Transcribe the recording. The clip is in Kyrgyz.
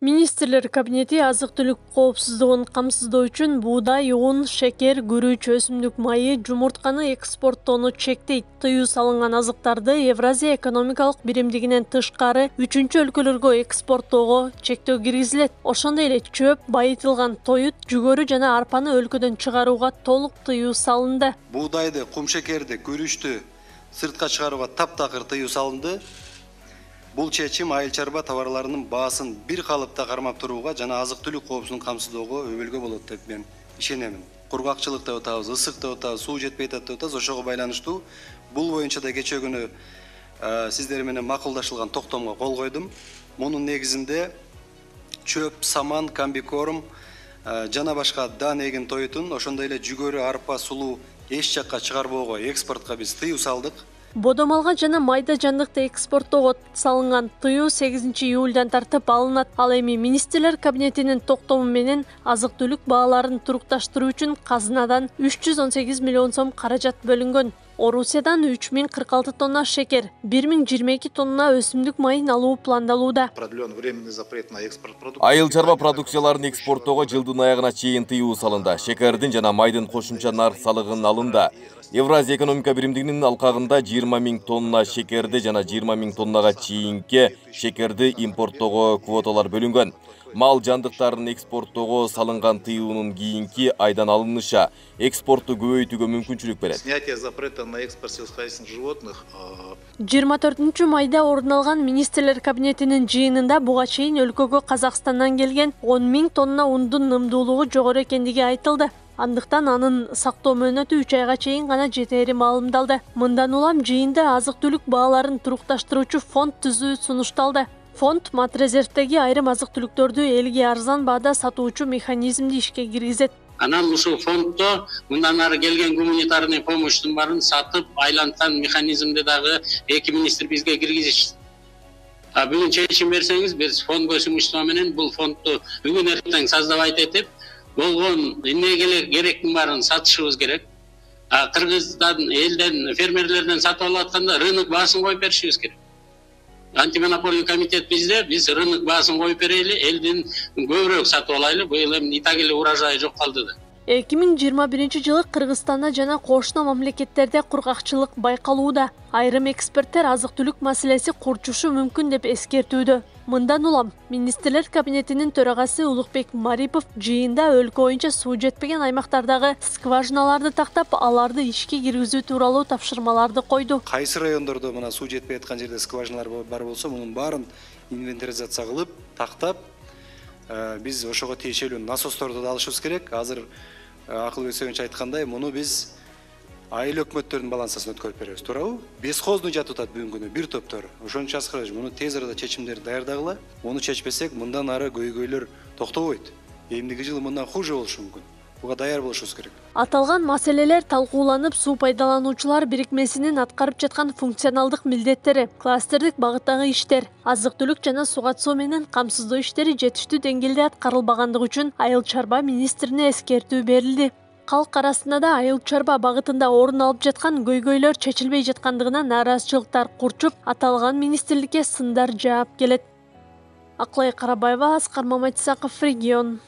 Министрлер кабинети азык-түлүк коопсуздугун камсыздоо үчүн буудай, un, шекер, күрүч, өсүмдүк майы, жумуртканы экспорттоону чектейт. Тыюу салынган азыктарды Евразия экономикалык биримдигинен тышкары 3-өлкөлөргө экспорттоого чектөө киргизилет. Ошондой эле чөп, байытылган тоют, жүгөрү жана арпаны өлкөдөн чыгарууга толук тыюу салынды. Буудайды, кумшекерди, күрүчтү сыртка чыгарууга таптакыр тыюу салынды. Бул чечим айыл чарба товарларынын баасын бир калыпта кармап турууга жана азык-түлүк коопсуздугун камсыздоого өбөлгө болот деп мен ишенемин. Кургакчылык деп атабыз, ысык деп атабыз, суу жетпей атат деп атабыз. Ошого байланыштуу бул боюнча да кечээ күнү сиздер менен макулдашылган токтомго кол койдум. Мунун негизинде чөп, саман, комбикорм жана башка дан эгин тоютун, ошондой эле жүгөрү, арпа, сулуу эч жакка чыгарбоого, экспортко биз тыюу салдык. Бодомалга жана майда жандыкты экспорттоого салынган тыюу 8 июлдан тартып алынат. Ал эми министрлер кабинетинин токтому менен азык-түлүк бааларын турукташтыруу үчүн казынадан 318 миллион сом каражат бөлүнгөн. Орусиядан 3046 тонна шекер, 1022 тонна өсүмдүк майын алуу пландалууда. Айыл чарба продукцияларын экспорттоого жылдын аягына чейин тыюу салынды. Шекердин жана майдын кошумча нарк салыгын алынды. Евразия экономика биримдигинин алкагында 20 000 тонна шекерди жана 20 000 тоннага чейинки шекерди импорттоого квоталар бөлүнгөн. Мал жандыктарын экспорттоого салынган тыюунун кийинки айдан алынышы экспортту көбөйтүүгө мүмкүнчүлүк берет. Снятие запрета на экспорт сельскохозяйственных животных. 24 майда орун алган министрлер кабинетинин жыйынында буга чейин өлкөгө Казакстандан келген 10 000 тонна ундун нымдуулугу жогору экендиги айтылды. Андыктан анын сактоо мөөнөтү 3 айга чейин гана жетери маалымдалды. Мындан улам жыйында азык-түлүк бааларын турукташтыруучу фонд түзүү сунушталды. Фонд матрезервдеги айрым азык-түлүктөрдү элге арзан баада сатуучу механизмди ишке киргизет. Анан ушул фонддо мындан ары келген гуманитарный помощтун баарын сатып айланткан механизмди дагы эки министр бизге киргизишти. Бүгүн чечим берсеңиз, биз фонд көсүмүштөө менен бул фондду бүгүн эртең создавать этип, болгон эмнеге керектин баарын сатышыбыз керек. Кыргызстан элден, фермерлерден сатып алып атканда рынок баасын коюп беришибиз керек. Антимонополий комитет бизде, биз рынок баасын коюп берели, элдин көбүрөөк сатып алайлы. Быйыл эми итак эле урожай жок калды. 2021 жылы Кыргызстанда жана кошуна мамлекеттерде кургакчылык байкалууда. Айрым эксперттер азык-түлүк маселеси курчушу мүмкүн деп эскертүүдө. Мындан улам министрлер кабинетинин төрагасы Улукбек Марипов жыйында өлкө боюнча суу жетпеген аймактардагы скважиналарды тактап, аларды ишке киргизүү тууралуу тапшырмаларды койду. Кайсы райондордо мына суу жетпей аткан жерде скважиналар бар болсо, мунун баарын инвентаризация кылып, тактап, биз ошого тиешелүү насосторду да алышыбыз керек. Азыр Акылбек Сөйүнч айткандай, муну биз айыл өкмөттөрдүн балансасын өткөрүп беребиз, туурабы? Бесхозный жатып атат бүгүнкү күнү, бир топтор. Ошончо аскарыч муну тез арада чечимдерди даярдагыла. Муну чечпесек, мындан ары көйгөйлөр токтобойт. Эмдиги жылы мындан хуже болушу мүмкүн. Буга даяр болушубуз керек. Аталган маселелер талкууланып, суу пайдалануучулар бирикмесинин аткарып жаткан функционалдык милдеттери, кластердик багыттагы иштер, азык-түлүк жана суга суу менен камсыздоо иштери жетиштүү деңгээлде аткарылбагандыгы үчүн айыл чарба министрине эскертүү берилди. Калк арасында да айыл чарба багытында орун алып жаткан көйгөйлөр чечилбей жаткандыгына нааразычылыктар курчуп, аталган министрликке сындар жаап келет. Аклай Карабаева, Аскар Маматисаков, Регион.